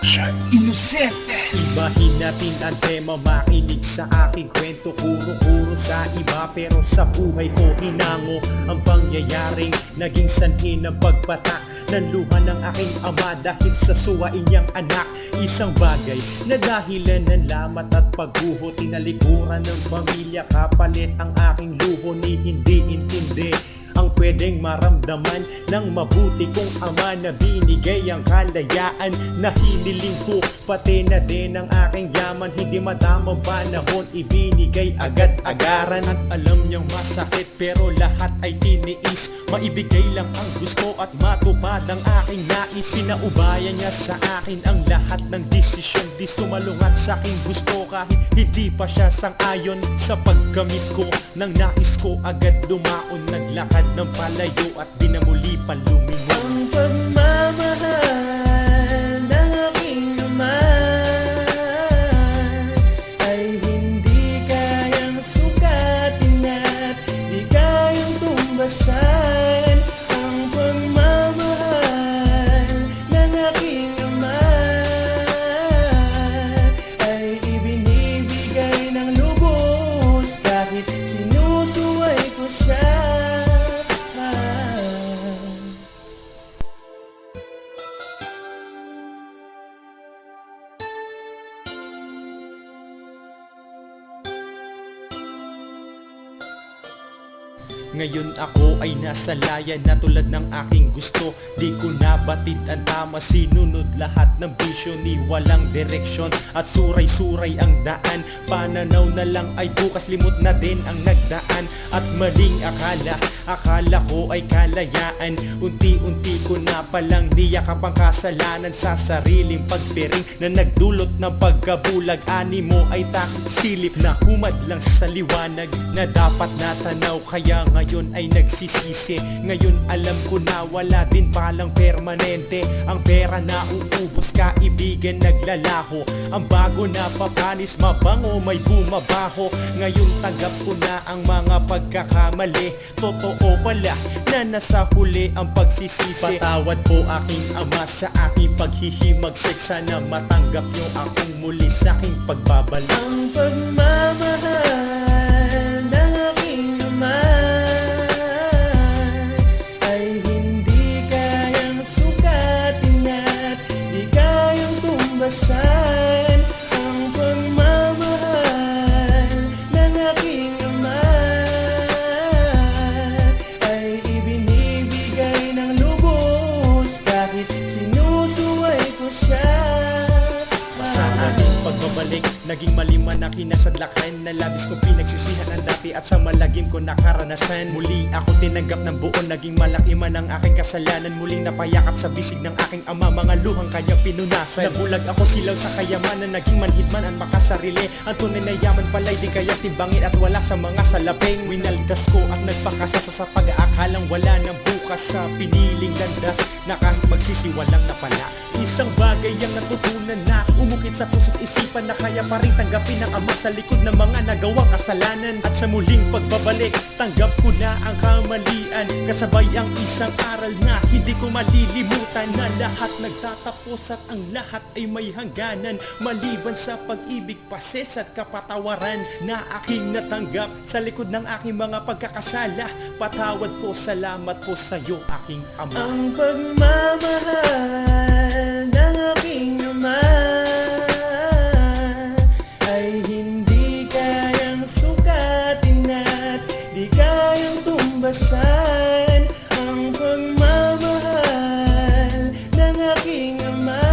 Production Inocentes. Ibahin natin ang tema, makinig sa aking kwento. Kuro-kuro sa iba pero sa buhay ko hinango ang pangyayaring naging sanhi ng pagpatak ng luha ng aking ama dahil sa suwain niyang anak. Isang bagay na dahilan ng lamat at pagguho, tinalikuran ng pamilya kapalit ang aking luho ni hindi intindi ang pwedeng maramdaman ng mabuti kong ama na binigay ang kalayaan na hiniling ko. Pati na din ang aking yaman, hindi madamang panahon, ibinigay agad-agaran. At alam niyang masakit pero lahat ay tiniis, maibigay lang ang gusto at matupad ang aking nais. Pinaubayan niya sa akin ang lahat ng desisyon, di sumalungat sa aking gusto kahit hindi pa siya sang-ayon sa pagkamit ko ng nais ko. Agad lumaon, naglakad ng palayo at di na muli pa lumingon. Ang pagmamahal ng aking ama ay hindi kayang sukatin at di kayang tumbasan. Ang pagmamahal ng aking ama ay ibinibigay ng lubos kahit sinusuway ko siya. Ngayon ako ay nasa laya na tulad ng aking gusto. Di ko nabatid ang tama, sinunod lahat ng bisyo ni walang direksyon at suray-suray ang daan. Pananaw na lang ay bukas, limot na din ang nagdaan. At maling akala ko ay kalayaan. Unti-unti ko na palang niyakap ang kasalanan sa sariling pagpiring na nagdulot ng pagkabulag. Animo ay takot silip na humadlang sa liwanag na dapat natanaw, kaya ngayon ay nagsisisi. Ngayon alam ko na wala din palang permanente ang pera na uubos, kaibigan naglalaho. Ang bago na papanis, mabango may bumabaho. Ngayon tanggap ko na ang mga pagkakamali. Totoo pala na nasa huli ang pagsisisi. Patawad po aking ama sa aking paghihimagsik. Sana matanggap nyo akong muli sa aking pagbabalik. Ang pagmamahal ng aking ama ay hindi kayang sukatin at di kayang tumbasan. Ang pagmamahal ng aking ama ay ibinibigay ng lubos kahit sinusuway ko siya. Sa ating pagbabalik, naging maliman na kinasadlakan na labis ko pinagsisihan ang dati at sa malagim ko nakaranasan. Muli ako tinanggap ng buo, naging malaki man ang aking kasalanan. Muling napayakap sa bisig ng aking ama, mga luhang kanyang pinunasan. Nabulag ako silaw sa kayamanan, naging manhidman ang makasarili. Ang tunay na yaman pala'y di kaya timbangin at wala sa mga salaping. Winaldas ko at nagpakasasa sa pag-aakalang wala ng bukas sa piniling landas na kahit magsisiwalang na pala. Isang bagay ang natutunan na umukit sa puso't isipan na kaya pa rin tanggapin ng ama sa likod ng mga nagawang kasalanan. At sa muling pagbabalik, tanggap ko na ang kamalian, kasabay ang isang aral na hindi ko malilimutan, na lahat nagtatapos at ang lahat ay may hangganan. Maliban sa pag-ibig, pasensya at kapatawaran na aking natanggap sa likod ng aking mga pagkakasala. Patawad po, salamat po sa iyo aking ama. Ang pagmamahal ng aking ama ay hindi kayang sukatin at di kayang tumbasan. Ang pagmamahal ng aking ama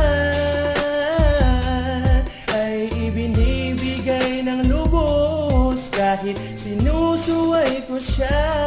ay ibinibigay ng lubos kahit sinusuway ko siya.